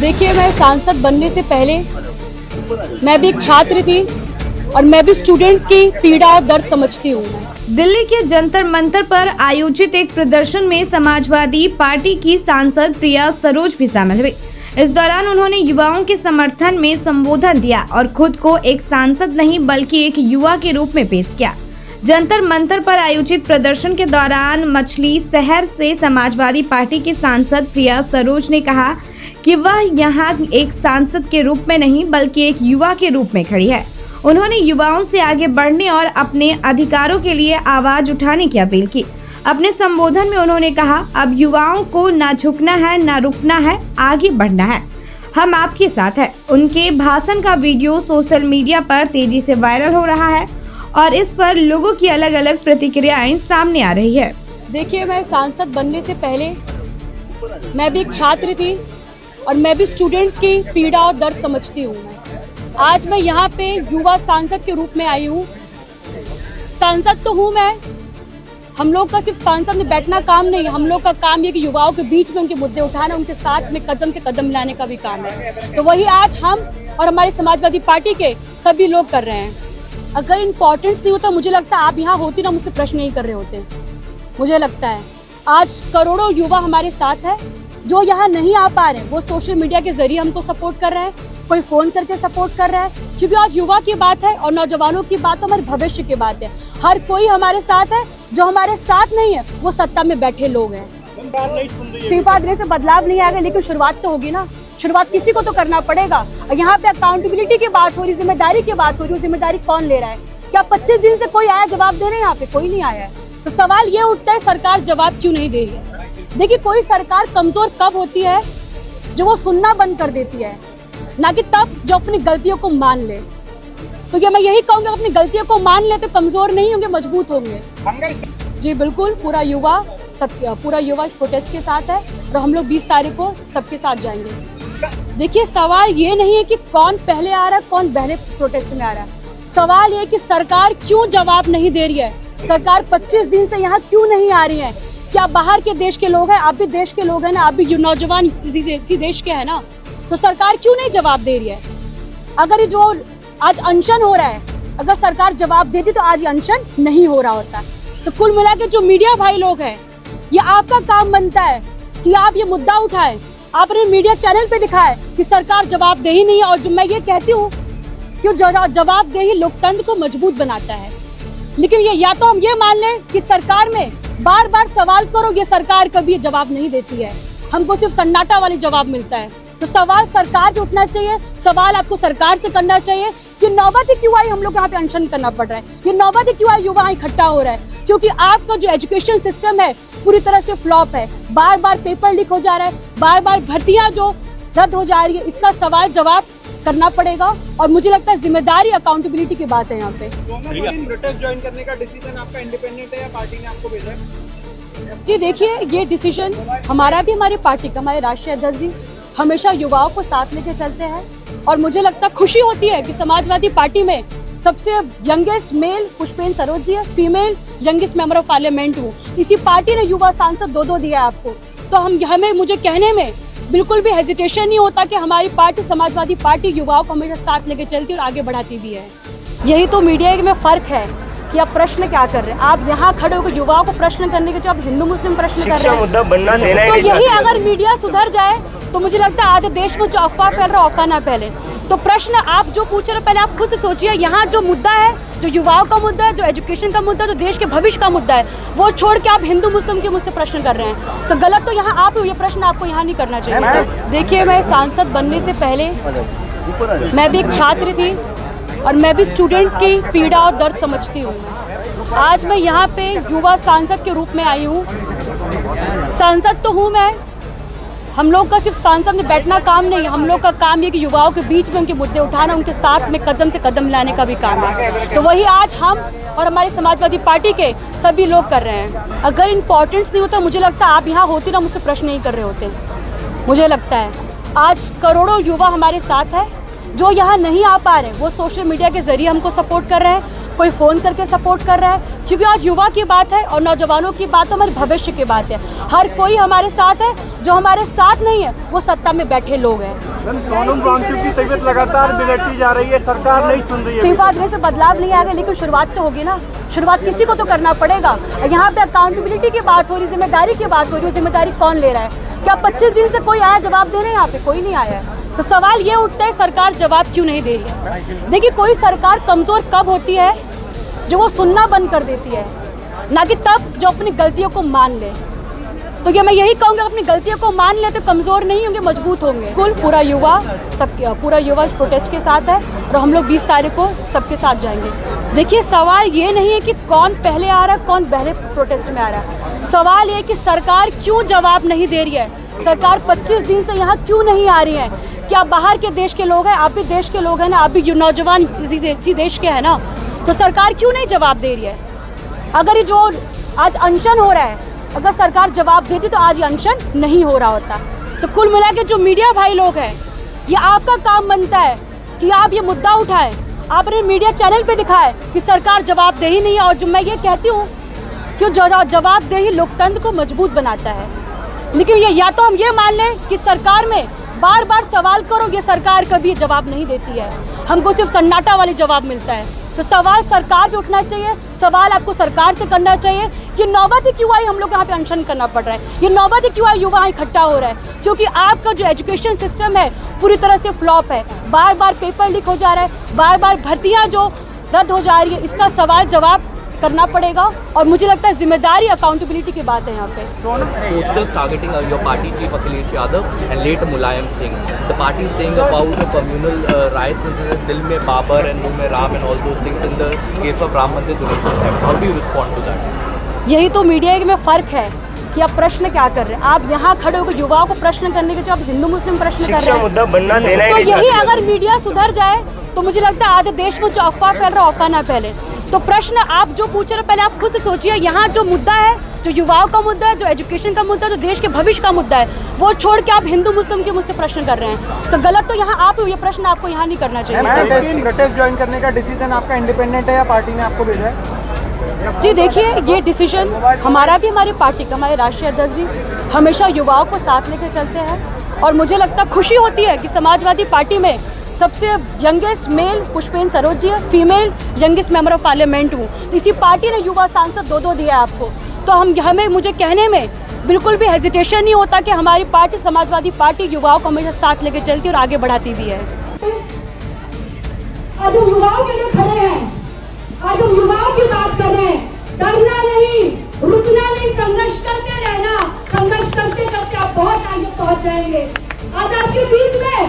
देखिए, मैं सांसद बनने से पहले मैं भी एक छात्र थी और मैं भी स्टूडेंट्स की पीड़ा और दर्द समझती हूँ। दिल्ली के जंतर मंतर पर आयोजित एक प्रदर्शन में समाजवादी पार्टी की सांसद प्रिया सरोज भी शामिल हुई। इस दौरान उन्होंने युवाओं के समर्थन में संबोधन दिया और खुद को एक सांसद नहीं बल्कि एक युवा के रूप में पेश किया। जंतर मंतर पर आयोजित प्रदर्शन के दौरान मछली शहर से समाजवादी पार्टी की सांसद प्रिया सरोज ने कहा कि वह यहाँ एक सांसद के रूप में नहीं बल्कि एक युवा के रूप में खड़ी है। उन्होंने युवाओं से आगे बढ़ने और अपने अधिकारों के लिए आवाज उठाने की अपील की। अपने संबोधन में उन्होंने कहा, अब युवाओं को ना झुकना है ना रुकना है, आगे बढ़ना है, हम आपके साथ हैं। उनके भाषण का वीडियो सोशल मीडिया पर तेजी से वायरल हो रहा है और इस पर लोगों की अलग अलग प्रतिक्रियाएं सामने आ रही है। देखिए, मैं सांसद बनने से पहले मैं भी एक छात्र थी और मैं भी स्टूडेंट्स की पीड़ा और दर्द समझती हूँ। आज मैं यहाँ पे युवा सांसद के रूप में आई हूँ। सांसद तो हूँ मैं, हम लोग का सिर्फ सांसद में बैठना काम नहीं, हम लोग का काम ये कि युवाओं के बीच में उनके मुद्दे उठाना, उनके साथ में कदम से कदम मिलाने का भी काम है। तो वही आज हम और हमारी समाजवादी पार्टी के सभी लोग कर रहे हैं। अगर इम्पोर्टेंस नहीं होता, मुझे लगता है आप यहाँ होती ना मुझसे प्रश्न नहीं कर रहे होते। मुझे लगता है आज करोड़ों युवा हमारे साथ है, जो यहाँ नहीं आ पा रहे हैं वो सोशल मीडिया के जरिए हमको सपोर्ट कर रहे हैं, कोई फ़ोन करके सपोर्ट कर रहा है, क्योंकि आज युवा की बात है और नौजवानों की बात, हमारे भविष्य की बात है। हर कोई हमारे साथ है, जो हमारे साथ नहीं है वो सत्ता में बैठे लोग हैं। इस्तीफा देने से बदलाव नहीं आएगा, लेकिन शुरुआत तो होगी ना, शुरुआत किसी को तो करना पड़ेगा। यहाँ पे अकाउंटेबिलिटी की बात हो रही, जिम्मेदारी की बात हो रही, जिम्मेदारी कौन ले रहा है? क्या 25 दिन से कोई आया जवाब देने? यहाँ पे कोई नहीं आया है। तो सवाल ये उठता है, सरकार जवाब क्यों नहीं दे रही है? देखिए, कोई सरकार कमजोर कब होती है? जो वो सुनना बंद कर देती है, ना कि तब जो अपनी गलतियों को मान ले। तो क्या मैं यही कहूँगा, अपनी गलतियों को मान ले तो कमजोर नहीं होंगे, मजबूत होंगे। जी बिल्कुल, पूरा युवा इस प्रोटेस्ट के साथ है और हम लोग 20 तारीख को सबके साथ जाएंगे। देखिए, सवाल ये नहीं है कि कौन पहले आ रहा है, कौन पहले प्रोटेस्ट में आ रहा है। सवाल ये है कि सरकार क्यों जवाब नहीं दे रही है? सरकार 25 दिन से यहाँ क्यों नहीं आ रही है? क्या बाहर के देश के लोग हैं? आप भी देश के लोग हैं ना, आप भी नौजवान इसी देश के हैं ना, तो सरकार क्यों नहीं जवाब दे रही है? अगर ये जो आज अनशन हो रहा है, अगर सरकार जवाब देती तो आज ये अनशन नहीं हो रहा होता। तो कुल मिला के जो मीडिया भाई लोग हैं, ये आपका काम बनता है कि आप ये मुद्दा उठाएं, आप अपने मीडिया चैनल पे दिखाएं कि सरकार जवाबदेही नहीं है। और जो मैं ये कहती हूँ कि जवाबदेही लोकतंत्र को मजबूत बनाता है, लेकिन ये या तो हम ये मान लें कि सरकार में बार बार सवाल करो, ये सरकार कभी जवाब नहीं देती है, हमको सिर्फ सन्नाटा वाली जवाब मिलता है। तो सवाल सरकार पे उठना चाहिए, सवाल आपको सरकार से करना चाहिए कि नौबत क्यों आई हम लोग यहाँ पे अनशन करना पड़ रहा है, ये नौबत क्यों आई युवा इकट्ठा हो रहा है? क्योंकि आपका जो एजुकेशन सिस्टम है पूरी तरह से फ्लॉप है, बार बार पेपर लीक हो जा रहा है, बार बार भर्तियाँ जो रद्द हो जा रही है, इसका सवाल जवाब करना पड़ेगा। और मुझे लगता है जिम्मेदारी, अकाउंटेबिलिटी की बात है यहाँ पे। प्रोटेस्ट ज्वाइन करने का डिसीजन आपका इंडिपेंडेंट है या पार्टी ने आपको भेजा है? जी देखिए, ये डिसीजन हमारा भी, हमारी पार्टी का, हमारे राष्ट्रीय अध्यक्ष जी हमेशा युवाओं को साथ लेके चलते हैं और मुझे लगता है खुशी होती है कि समाजवादी पार्टी में सबसे यंगेस्ट मेल पुष्पेंद्र सरोज जी है, female youngest member of parliament हूँ। इसी पार्टी ने युवा सांसद 2-2 दिया है आपको, तो हमें मुझे कहने में बिल्कुल भी हेजिटेशन नहीं होता कि हमारी पार्टी, समाजवादी पार्टी, युवाओं को हमेशा साथ लेके चलती है और आगे बढ़ाती भी है। यही तो मीडिया में फर्क है कि आप प्रश्न क्या कर रहे हैं। आप यहाँ खड़े होकर युवाओं को प्रश्न करने के जो आप हिंदू मुस्लिम प्रश्न कर रहे हैं, तो यही अगर मीडिया सुधर जाए तो मुझे लगता है आधे देश में जो अफवाह फैल रहा है, अफवाह ना फैले। तो प्रश्न आप जो पूछ रहे हैं, पहले आप खुद से सोचिए, यहाँ जो मुद्दा है, जो युवाओं का मुद्दा है, जो एजुकेशन का मुद्दा है, जो देश के भविष्य का मुद्दा है, वो छोड़ के आप हिंदू मुस्लिम के मुझसे प्रश्न कर रहे हैं, तो गलत तो यहाँ आप, ये प्रश्न आपको यहाँ नहीं करना चाहिए। देखिए, मैं सांसद बनने से पहले मैं भी एक छात्र थी और मैं भी स्टूडेंट्स की पीड़ा और दर्द समझती हूँ। आज मैं यहाँ पे युवा सांसद के रूप में आई हूँ। सांसद तो हूँ मैं, हम लोग का सिर्फ सांसद में बैठना काम नहीं, हम लोग का काम ये कि युवाओं के बीच में उनके मुद्दे उठाना, उनके साथ में कदम से कदम मिलाने का भी काम है। तो वही आज हम और हमारी समाजवादी पार्टी के सभी लोग कर रहे हैं। अगर इम्पोर्टेंस नहीं होता, मुझे लगता है आप यहाँ होती ना मुझसे प्रश्न नहीं कर रहे होते। मुझे लगता है आज करोड़ों युवा हमारे साथ है, जो यहाँ नहीं आ पा रहे, वो सोशल मीडिया के जरिए हमको सपोर्ट कर रहे हैं, कोई फ़ोन करके सपोर्ट कर रहा है, क्योंकि आज युवा की बात है और नौजवानों की बात, हमारे भविष्य की बात है। हर कोई हमारे साथ है जो हमारे साथ नहीं है वो सत्ता में बैठे लोग हैं। सोनम वांगचुक की तबीयत लगातार बिगड़ती जा रही है, सरकार नहीं सुन रही है। इस्तीफा देने से बदलाव नहीं आएगा, लेकिन शुरुआत तो होगी ना, शुरुआत किसी को तो करना पड़ेगा। यहाँ पे अकाउंटेबिलिटी की बात हो रही, जिम्मेदारी की बात हो रही है, जिम्मेदारी कौन ले रहा है? क्या 25 दिन से कोई आया जवाब देने? यहाँ पे कोई नहीं आया है। तो सवाल ये उठता है सरकार जवाब क्यों नहीं दे रही है? देखिए, कोई सरकार कमजोर कब होती है? जो वो सुनना बंद कर देती है, ना कि तब जो अपनी गलतियों को मान ले। तो ये मैं यही कहूँगा, अपनी गलतियों को मान ले तो कमज़ोर नहीं होंगे, मजबूत होंगे। कुल पूरा युवा इस प्रोटेस्ट के साथ है और हम लोग 20 तारीख को सबके साथ जाएंगे। देखिए, सवाल ये नहीं है कि कौन पहले आ रहा है, कौन पहले प्रोटेस्ट में आ रहा है। सवाल ये है कि सरकार क्यों जवाब नहीं दे रही है? सरकार 25 दिन से यहाँ क्यों नहीं आ रही है? क्या बाहर के देश के लोग हैं? आप भी देश के लोग हैं ना, आप भी नौजवान इसी देश के हैं ना, तो सरकार क्यों नहीं जवाब दे रही है? अगर ये जो आज अनशन हो रहा है, अगर सरकार जवाब देती तो आज ये अनशन नहीं हो रहा होता। तो कुल मिला के जो मीडिया भाई लोग हैं, ये आपका काम बनता है कि आप ये मुद्दा उठाएं, आपने मीडिया चैनल पे दिखाए कि सरकार जवाब दे ही नहीं है। और जो मैं ये कहती हूँ कि जवाब दे ही लोकतंत्र को मजबूत बनाता है। लेकिन ये या तो हम ये मान लें कि सरकार में बार बार सवाल करो, ये सरकार कभी जवाब नहीं देती है, हमको सिर्फ सन्नाटा वाली जवाब मिलता है। तो सवाल सरकार पे उठना चाहिए, सवाल आपको सरकार से करना चाहिए कि नौबत ही क्यों आई हम लोग यहाँ पे अनशन करना पड़ रहा है, ये नौबत ही क्यों आई युवा इकट्ठा हो रहा है? क्योंकि आपका जो एजुकेशन सिस्टम है पूरी तरह से फ्लॉप है, बार बार पेपर लीक हो जा रहा है, बार बार भर्तियाँ जो रद्द हो जा रही है, इसका सवाल जवाब करना पड़ेगा। और मुझे लगता है जिम्मेदारी अकाउंटेबिलिटी की बात है यहाँ पे। Posters targeting your party chief Akhilesh Yadav and late Mulayam Singh. The party is saying about the communal riots in the Dil Mein Babar and Muh Mein Ram and all those things in the case of Ram Mandir donation. How do you respond to that? यही तो media में फ़र्क है कि आप प्रश्न क्या कर रहे हैं। आप यहाँ खड़े होकर युवाओं को प्रश्न करने के जो आप हिंदू मुस्लिम प्रश्न कर रहे हैं, तो यही अगर मीडिया सुधर जाए तो मुझे लगता है आधे देश में जो अफवाह फैल रहा है अफवाह ना फैले। तो प्रश्न आप जो पूछ रहे हैं पहले आप खुद से सोचिए, यहाँ जो मुद्दा है, जो युवाओं का मुद्दा है, जो एजुकेशन का मुद्दा है, जो देश के भविष्य का मुद्दा है, वो छोड़ के आप हिंदू मुस्लिम के मुझसे प्रश्न कर रहे हैं। तो गलत तो यहाँ आप, ये प्रश्न आपको यहाँ नहीं करना चाहिए। प्रोटेस्ट ज्वाइन करने का डिसीजन आपका इंडिपेंडेंट है या पार्टी ने आपको भेजा है? जी देखिए, ये डिसीजन हमारा भी, हमारी पार्टी का, हमारे राष्ट्रीय अध्यक्ष जी हमेशा युवाओं को साथ लेकर चलते हैं। और मुझे लगता है खुशी होती है कि समाजवादी पार्टी में सबसे यंगेस्ट मेल पुष्पेंद्र सरोज जी है, female youngest member of parliament हूँ। तो इसी पार्टी ने युवा सांसद 2 दिया है आपको। तो हमें मुझे कहने में बिल्कुल भी हेजिटेशन नहीं होता कि हमारी पार्टी, समाजवादी पार्टी, युवाओं को हमेशा साथ लेकर चलती है और आगे बढ़ाती भी है। आज हम युवाओं के लिए खड़े हैं, आज हम युवाओं की बात कर रहे हैं। डरना नहीं, रुकना नहीं, संघर्ष करते रहना। संघर्ष करते करते आप बहुत आगे पहुंच जाएंगे। आज आपके बीच में